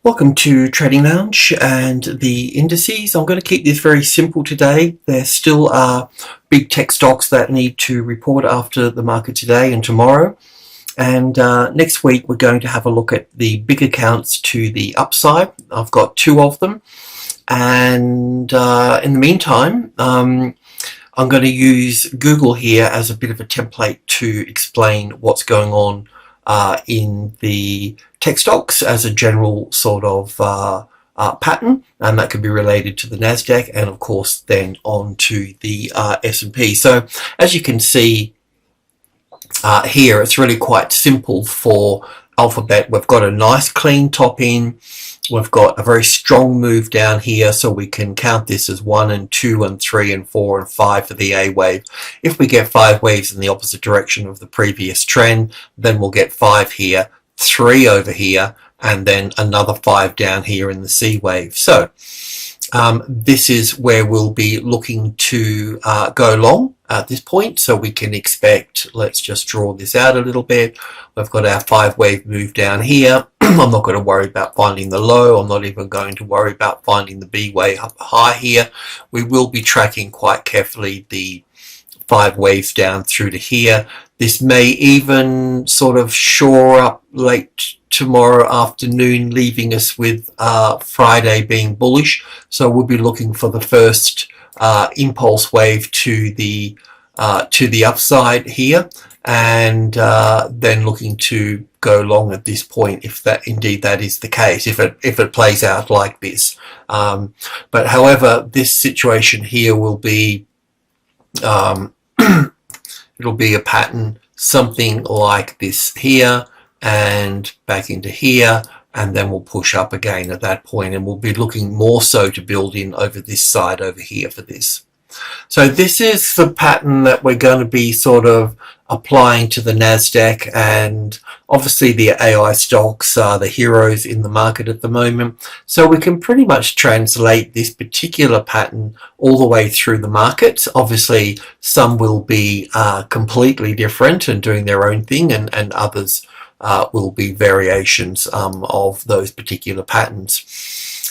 Welcome to Trading Lounge and the indices. I'm going to keep this very simple today. There still are big tech stocks that need to report after the market today and tomorrow. And next week we're going to have a look at the big accounts to the upside. I've got two of them. And in the meantime, I'm going to use Google here as a bit of a template to explain what's going on in the tech stocks as a general sort of pattern, and that could be related to the Nasdaq and of course then on to the S&P. So as you can see here, it's really quite simple for Alphabet. We've got a nice clean top in. We've got a very strong move down here, so we can count this as 1 and 2 and 3 and 4 and 5 for the A wave. If we get 5 waves in the opposite direction of the previous trend, then we'll get 5 here, 3 over here, and then another 5 down here in the C wave. So this is where we'll be looking to go long at this point. So we can expect, let's just draw this out a little bit. We've got our 5 wave move down here. I'm not going to worry about finding the low. I'm not even going to worry about finding the B wave up high here. We will be tracking quite carefully the 5 waves down through to here. This may even sort of shore up late tomorrow afternoon, leaving us with Friday being bullish. So we'll be looking for the first impulse wave to the upside here, and then looking to go long at this point if that indeed that is the case, if it plays out like this. But however, this situation here will be it'll be a pattern something like this here and back into here, and then we'll push up again at that point, and we'll be looking more so to build in over this side over here for this. So this is the pattern that we're going to be sort of applying to the Nasdaq, and obviously the AI stocks are the heroes in the market at the moment. So we can pretty much translate this particular pattern all the way through the market. Obviously some will be completely different and doing their own thing, and others will be variations of those particular patterns.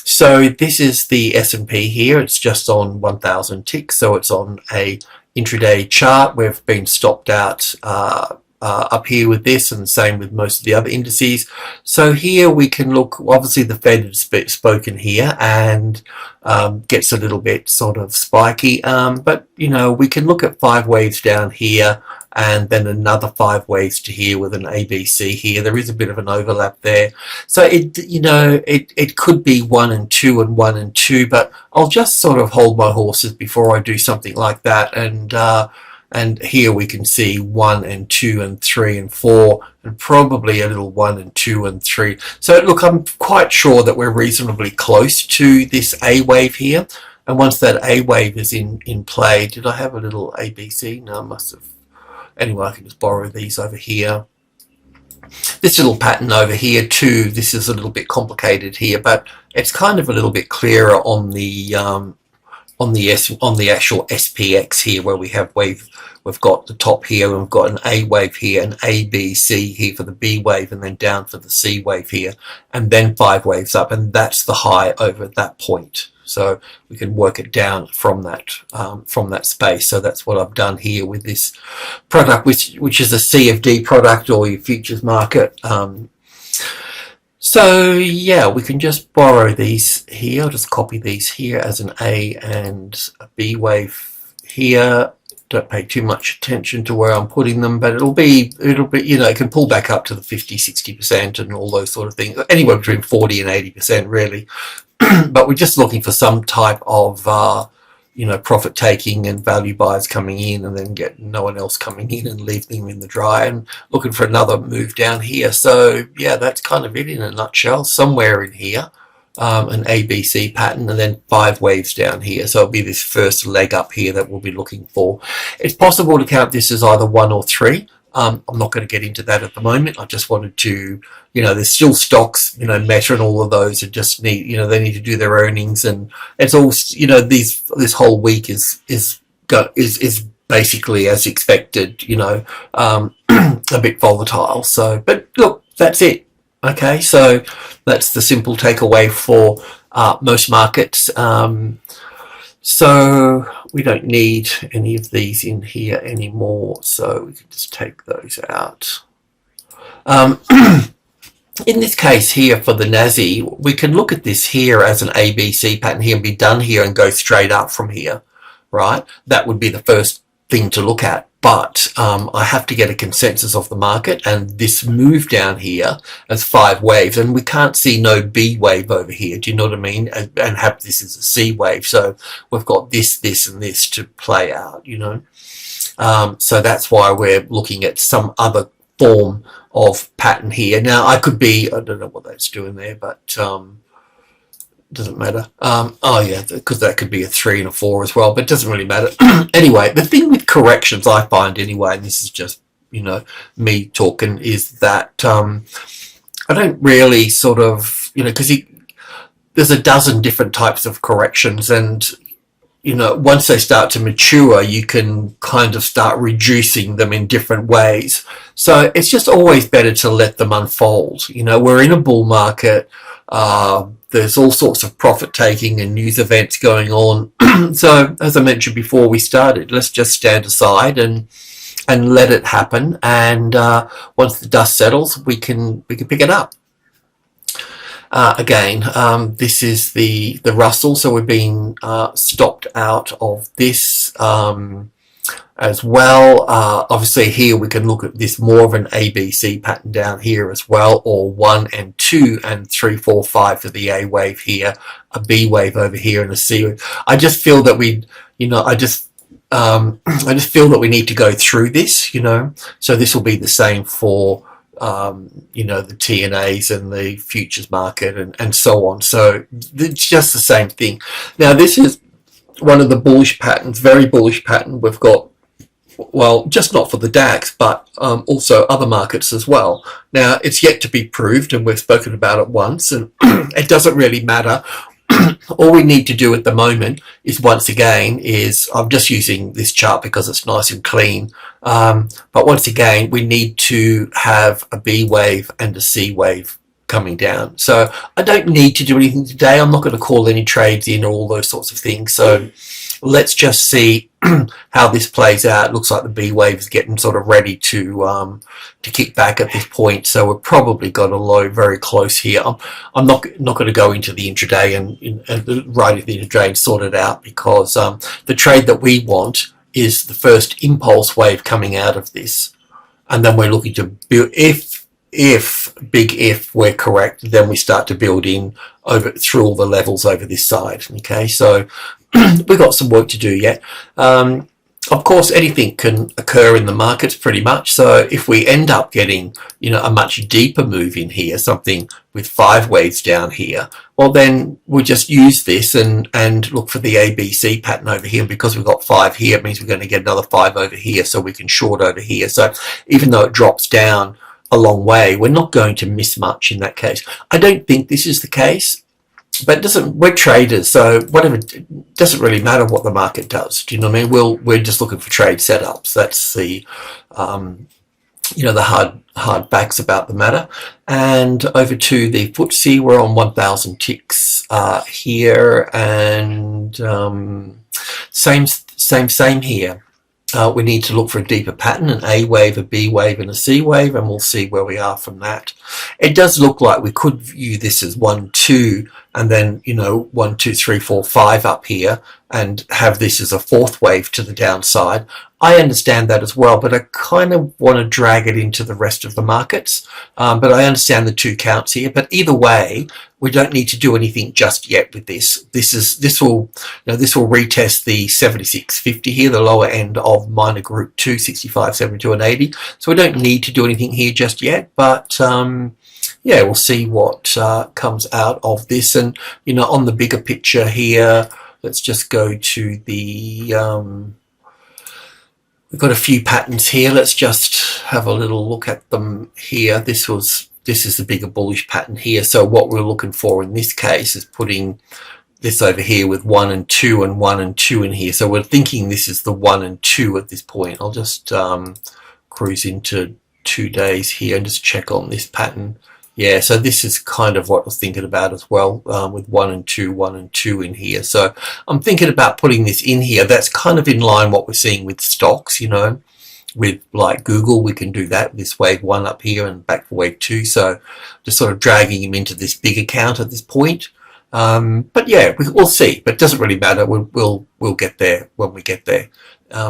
So this is the S&P here. It's just on 1,000 ticks, so it's on a intraday chart. We've been stopped out up here with this, and the same with most of the other indices. So here we can look, obviously the Fed has spoken here and gets a little bit sort of spiky, but you know, we can look at 5 waves down here and then another 5 waves to here with an ABC here. There is a bit of an overlap there. So it could be 1 and 2 and 1 and 2, but I'll just sort of hold my horses before I do something like that. And here we can see 1 and 2 and 3 and 4, and probably a little 1 and 2 and 3. So look, I'm quite sure that we're reasonably close to this A wave here. And once that A wave is in play, did I have a little ABC? No, I must have. Anyway, I can just borrow these over here. This little pattern over here too, this is a little bit complicated here, but it's kind of a little bit clearer on the actual SPX here, where we have wave. We've got the top here, and we've got an A wave here, an ABC here for the B wave, and then down for the C wave here, and then 5 waves up, and that's the high over at that point. So we can work it down from that space. So that's what I've done here with this product, which is a CFD product, or your futures market. So yeah, we can just borrow these here. I'll just copy these here as an A and a B wave here. Don't pay too much attention to where I'm putting them, but it'll be, you know, it can pull back up to the 50-60% and all those sort of things, anywhere between 40 and 80% really. But we're just looking for some type of profit taking and value buys coming in, and then get no one else coming in and leave them in the dry, and looking for another move down here. So yeah, that's kind of it in a nutshell. Somewhere in here, an ABC pattern, and then 5 waves down here. So it'll be this first leg up here that we'll be looking for. It's possible to count this as either 1 or 3. I'm not going to get into that at the moment. I just wanted to, there's still stocks, Meta and all of those that just need, they need to do their earnings, and it's all, this whole week is basically as expected, a bit volatile. So, but look, that's it. Okay, so that's the simple takeaway for most markets. So we don't need any of these in here anymore, so we can just take those out. In this case here for the Nasdaq, we can look at this here as an ABC pattern here and be done here and go straight up from here, right? That would be the first thing to look at. But I have to get a consensus of the market, and this move down here as 5 waves, and we can't see no B wave over here, do you know what I mean, and have this as a C wave. So we've got this, this and this to play out, you know. So that's why we're looking at some other form of pattern here. Now I could be, I don't know what that's doing there, but doesn't matter. Oh yeah, because that could be a 3 and a 4 as well, but it doesn't really matter. Anyway, the thing with corrections, I find anyway, and this is just, you know, me talking, is that I don't really sort of, you know, because there's a dozen different types of corrections, and you know, once they start to mature, you can kind of start reducing them in different ways. So it's just always better to let them unfold. You know, we're in a bull market. There's all sorts of profit taking and news events going on. So as I mentioned before we started, let's just stand aside and let it happen. And once the dust settles, we can pick it up. Again, this is the Russell, so we're being stopped out of this as well. Obviously here we can look at this more of an ABC pattern down here as well, or 1 and 2 and 3, 4, 5 for the A wave here, a B wave over here, and a C wave. I just feel that we, you know, I just feel that we need to go through this, you know. So this will be the same for you know, the TNAs and the futures market and so on. So it's just the same thing. Now this is one of the bullish patterns, very bullish pattern we've got, well, just not for the DAX, but also other markets as well. Now it's yet to be proved, and we've spoken about it once, and it doesn't really matter. All we need to do at the moment is, once again, is, I'm just using this chart because it's nice and clean, but once again we need to have a B wave and a C wave coming down. So I don't need to do anything today. I'm not going to call any trades in or all those sorts of things. So let's just see how this plays out. It looks like the B wave is getting sort of ready to kick back at this point. So we've probably got a low very close here. I'm not going to go into the intraday and right at the intraday and sort it out, because the trade that we want is the first impulse wave coming out of this, and then we're looking to build. If big if we're correct, then we start to build in over through all the levels over this side. Okay, so we've got some work to do yet. Of course, anything can occur in the markets pretty much. So if we end up getting, you know, a much deeper move in here, something with 5 waves down here, well, then we just use this and look for the ABC pattern over here. And because we've got 5 here, it means we're going to get another 5 over here, so we can short over here. So even though it drops down a long way, we're not going to miss much in that case. I don't think this is the case, but it doesn't, we're traders, so whatever, it doesn't really matter what the market does. Do you know what I mean? We're just looking for trade setups. That's the you know, the hard facts about the matter. And over to the FTSE, we're on 1,000 ticks here, and same here. We need to look for a deeper pattern, an A wave, a B wave, and a C wave, and we'll see where we are from that. It does look like we could view this as 1, 2, and then, you know, 1, 2, 3, 4, 5 up here, and have this as a 4th wave to the downside. I understand that as well, but I kind of want to drag it into the rest of the markets. But I understand the 2 counts here. But either way, we don't need to do anything just yet with this. This will retest the 76.50 here, the lower end of minor group 2, 65, 72, and 80. So we don't need to do anything here just yet. But yeah, we'll see what comes out of this. And, you know, on the bigger picture here, let's just go to the we've got a few patterns here. Let's just have a little look at them here. This is the bigger bullish pattern here. So what we're looking for in this case is putting this over here with 1 and 2 and 1 and 2 in here. So we're thinking this is the 1 and 2 at this point. I'll just cruise into 2 days here and just check on this pattern. Yeah, so this is kind of what I was thinking about as well, with 1 and 2 in here. So I'm thinking about putting this in here. That's kind of in line what we're seeing with stocks, you know. With like Google, we can do that, this wave 1 up here and back for wave 2. So just sort of dragging him into this big account at this point. But yeah, we'll see. But it doesn't really matter. We'll get there when we get there.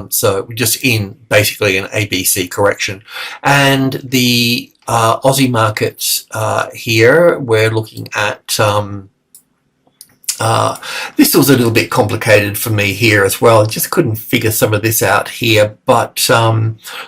So we're just in basically an ABC correction. And the Aussie markets here, we're looking at this was a little bit complicated for me here as well. I just couldn't figure some of this out here, but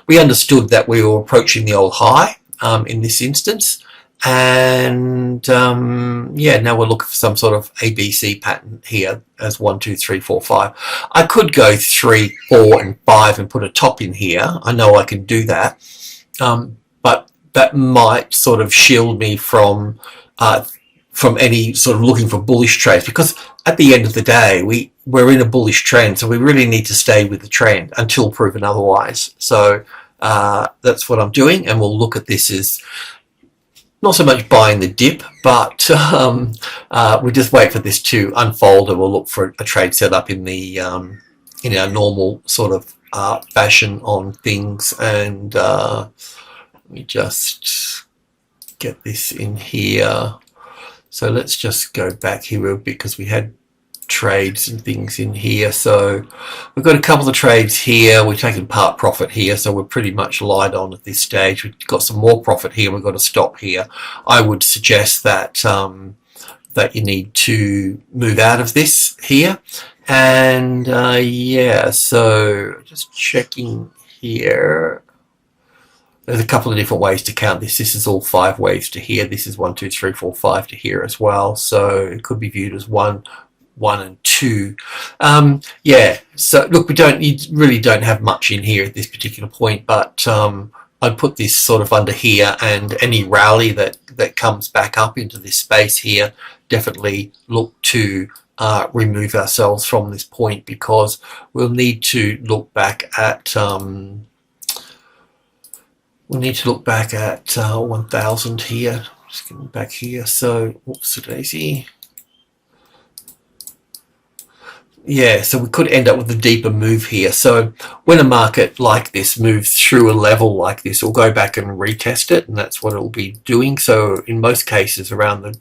we understood that we were approaching the old high in this instance. And yeah, now we're looking for some sort of ABC pattern here as 1, 2, 3, 4, 5. I could go 3, 4, and 5 and put a top in here. I know I can do that, but that might sort of shield me from any sort of looking for bullish trades, because at the end of the day we're in a bullish trend, so we really need to stay with the trend until proven otherwise. So that's what I'm doing, and we'll look at this as not so much buying the dip, but we just wait for this to unfold, and we'll look for a trade setup in the in our normal sort of fashion on things. And let me just get this in here. So let's just go back here a bit, because we had trades and things in here. So we've got a couple of trades here. We're taking part profit here, so we're pretty much light on at this stage. We've got some more profit here. We've got to stop here. I would suggest that that you need to move out of this here. And yeah, so just checking here. There's a couple of different ways to count this. This is all 5 waves to here. This is 1, 2, 3, 4, 5 to here as well. So it could be viewed as 1, 1 and 2. Yeah, so look, you really don't have much in here at this particular point, but I'd put this sort of under here, and any rally that comes back up into this space here, definitely look to remove ourselves from this point, because we'll need to look back at 1,000 here. Just getting back here. So, whoops, daisy. Yeah, so we could end up with a deeper move here. So when a market like this moves through a level like this, we'll go back and retest it, and that's what it'll be doing. So in most cases around the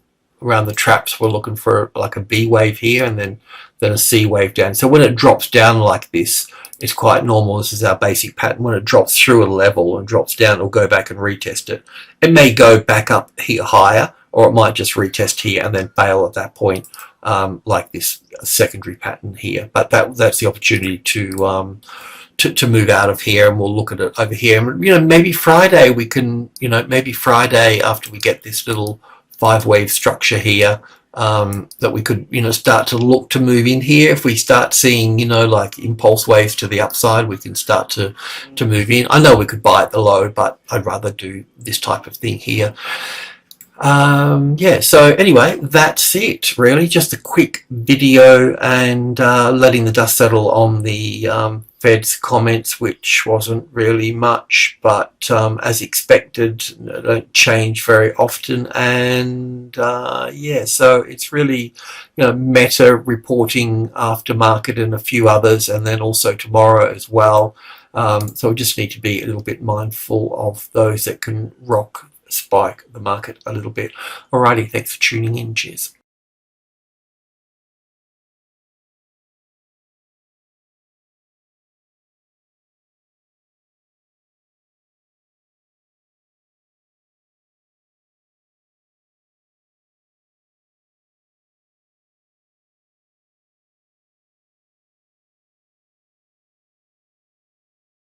traps, we're looking for like a B wave here, and then a C wave down. So when it drops down like this, it's quite normal. This is our basic pattern. When it drops through a level and drops down, it'll go back and retest it. It may go back up here higher, or it might just retest here and then fail at that point, like this secondary pattern here. But that's the opportunity to move out of here, and we'll look at it over here. And, you know, maybe Friday we can, maybe Friday after we get this little 5 wave structure here, that we could, start to look to move in here. If we start seeing, like impulse waves to the upside, we can start to move in. I know we could buy at the low, but I'd rather do this type of thing here. Yeah, so anyway, that's it really. Just a quick video, and letting the dust settle on the Fed's comments, which wasn't really much, but as expected, don't change very often. And yeah, so it's really, Meta reporting after market and a few others, and then also tomorrow as well. So we just need to be a little bit mindful of those that can spike the market a little bit. Alrighty, thanks for tuning in. Cheers.